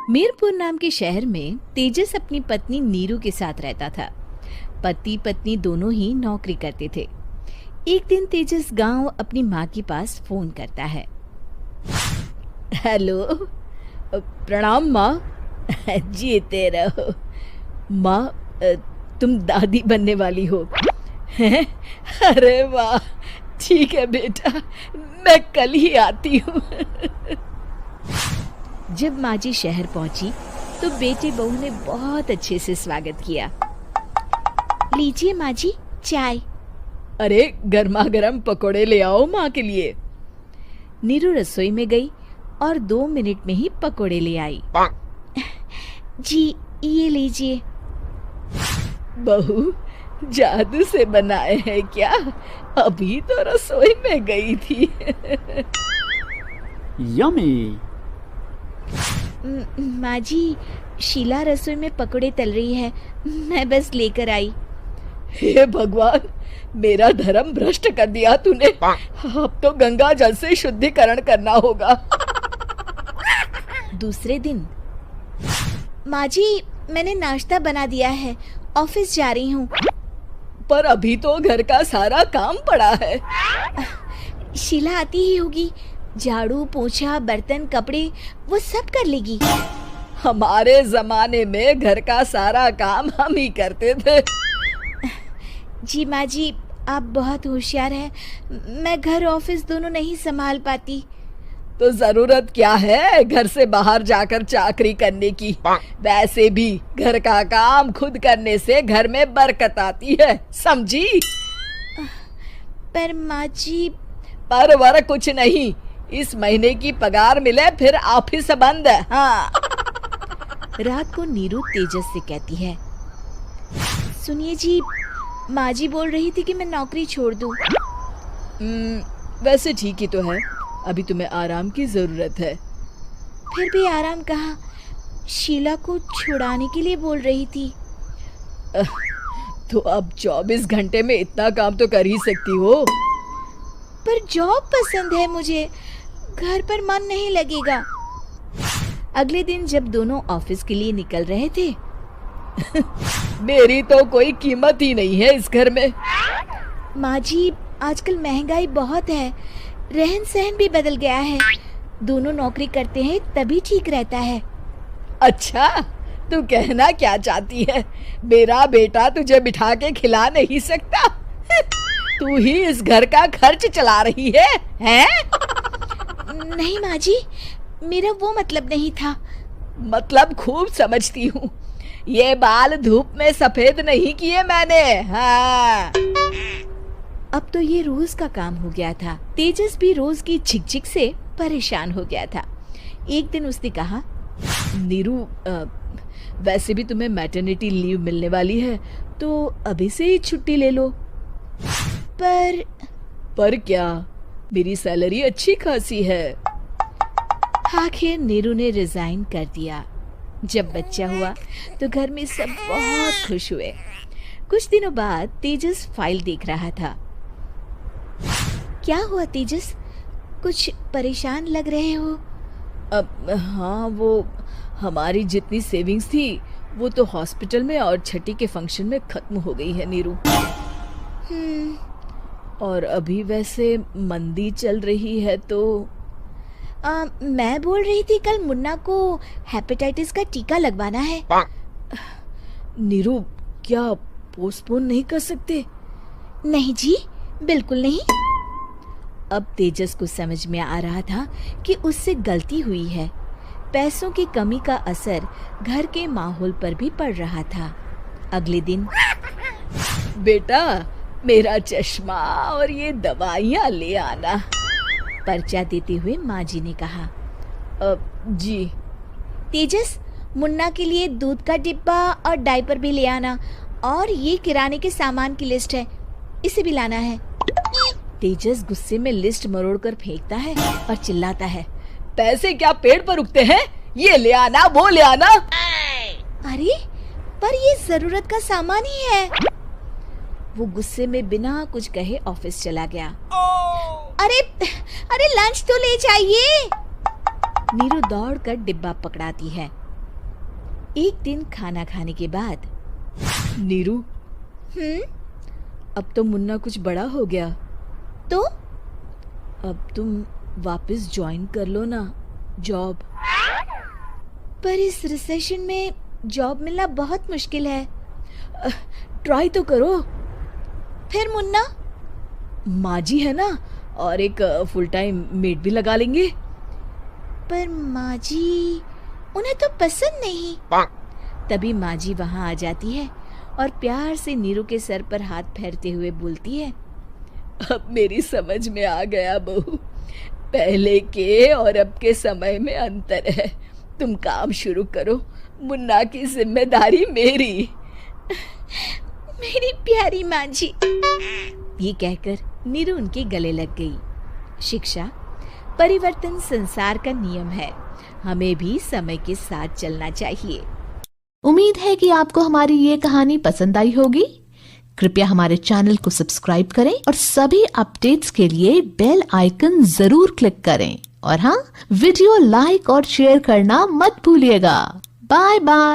मीरपुर नाम के शहर में तेजस अपनी पत्नी नीरू के साथ रहता था। पति पत्नी दोनों ही नौकरी करते थे। एक दिन तेजस गांव अपनी माँ के पास फोन करता है। हेलो, प्रणाम माँ। जीते रहो माँ, तुम दादी बनने वाली हो हैं? अरे वाह, ठीक है बेटा, मैं कल ही आती हूँ। जब माँ जी शहर पहुंची तो बेटे बहू ने बहुत अच्छे से स्वागत किया। लीजिए माँ जी, चाय। अरे गर्मा गर्म पकोड़े ले आओ माँ के लिए। नीरू रसोई में गई और 2 मिनट में ही पकोड़े ले आई। जी ये लीजिए। बहू जादू से बनाए हैं क्या? अभी तो रसोई में गई थी। यम्मी। माँ जी, शीला रसोई में पकोड़े तल रही है, मैं बस लेकर आई। हे भगवान, मेरा धर्म भ्रष्ट कर दिया तूने। अब तो गंगा जल से शुद्धिकरण करना होगा। दूसरे दिन, माँ जी मैंने नाश्ता बना दिया है, ऑफिस जा रही हूँ। पर अभी तो घर का सारा काम पड़ा है। शीला आती ही होगी, झाड़ू पोछा बर्तन कपड़े वो सब कर लेगी। हमारे जमाने में घर का सारा काम हम ही करते थे। जी माँ जी, आप बहुत होशियार हैं, मैं घर ऑफिस दोनों नहीं संभाल पाती। तो जरूरत क्या है घर से बाहर जाकर चाकरी करने की? वैसे भी घर का काम खुद करने से घर में बरकत आती है, समझी? पर माँ जी। पर वर कुछ नहीं, इस महीने की पगार मिले फिर ऑफिस बंद है। हाँ। रात को नीरू तेजस से कहती है, सुनिए जी, माँ जी बोल रही थी कि मैं नौकरी छोड़ दूं। वैसे ठीक ही तो है, अभी तुम्हें आराम की जरूरत है। फिर भी आराम कहाँ, शीला को छुड़ाने के लिए बोल रही थी। तो अब 24 घंटे में इतना काम तो कर ही सकती हो। पर जॉब पसंद है मुझे, घर पर मन नहीं लगेगा। अगले दिन जब दोनों ऑफिस के लिए निकल रहे थे, मेरी तो कोई कीमत ही नहीं है इस घर में। माँ जी, आजकल महंगाई बहुत है, रहन सहन भी बदल गया है, दोनों नौकरी करते हैं तभी ठीक रहता है। अच्छा, तू कहना क्या चाहती है? मेरा बेटा तुझे बिठा के खिला नहीं सकता? तू ही इस घर का खर्च चला रही है, हैं? नहीं माँ जी, मेरा वो मतलब नहीं था। मतलब खूब समझती हूँ, ये बाल धूप में सफेद नहीं किए मैंने। हाँ। अब तो ये रोज का काम हो गया था। तेजस भी रोज की झिकझिक से परेशान हो गया था। एक दिन उसने कहा, नीरू, वैसे भी तुम्हें मैटरनिटी लीव मिलने वाली है, तो अभी से ही छुट्टी ले लो। पर क्या, मेरी सैलरी अच्छी खासी है। आखिर नीरू ने रिजाइन कर दिया। जब बच्चा हुआ तो घर में सब बहुत खुश हुए। कुछ दिनों बाद तेजस फाइल देख रहा था। क्या हुआ तेजस, कुछ परेशान लग रहे हो? हाँ, वो हमारी जितनी सेविंग्स थी वो तो हॉस्पिटल में और छठी के फंक्शन में खत्म हो गई है नीरू। और अभी वैसे मंदी चल रही है तो मैं बोल रही थी कल मुन्ना को हेपेटाइटिस का टीका लगवाना है। नीरू, क्या पोस्टपोन नहीं कर सकते? नहीं जी, बिल्कुल नहीं। अब तेजस को समझ में आ रहा था कि उससे गलती हुई है। पैसों की कमी का असर घर के माहौल पर भी पड़ रहा था। अगले दिन, बेटा मेरा चश्मा और ये दवाइयाँ ले आना, पर्चा देते हुए माँ जी ने कहा। जी। तेजस, मुन्ना के लिए दूध का डिब्बा और डायपर भी ले आना, और ये किराने के सामान की लिस्ट है, इसे भी लाना है। तेजस गुस्से में लिस्ट मरोड़कर फेंकता है और चिल्लाता है, पैसे क्या पेड़ पर उगते हैं? ये ले आना, वो ले आना। अरे पर ये जरूरत का सामान ही है। वो गुस्से में बिना कुछ कहे ऑफिस चला गया। अरे लंच तो ले जाइए। नीरू दौड़कर डिब्बा पकड़ाती है एक दिन खाना खाने के बाद, नीरू, अब तो मुन्ना कुछ बड़ा हो गया, तो अब तुम वापस ज्वाइन कर लो ना जॉब। पर इस रिसेशन में जॉब मिलना बहुत मुश्किल है। ट्राई तो करो। फिर मुन्ना? माँ जी है ना, और एक फुल टाइम मेड भी लगा लेंगे। पर माँ जी, उन्हें तो पसंद नहीं। तभी माँ जी वहाँ आ जाती है और प्यार से नीरू के सर पर हाथ फेरते हुए बोलती है, अब मेरी समझ में आ गया बहू, पहले के और अब के समय में अंतर है। तुम काम शुरू करो, मुन्ना की जिम्मेदारी मेरी। मेरी प्यारी माँ जी। ये कहकर नीरू उनके गले लग गई। शिक्षा, परिवर्तन संसार का नियम है, हमें भी समय के साथ चलना चाहिए। उम्मीद है कि आपको हमारी ये कहानी पसंद आई होगी। कृपया हमारे चैनल को सब्सक्राइब करें और सभी अपडेट्स के लिए बेल आइकन जरूर क्लिक करें। और हाँ, वीडियो लाइक और शेयर करना मत भूलिएगा। Bye bye.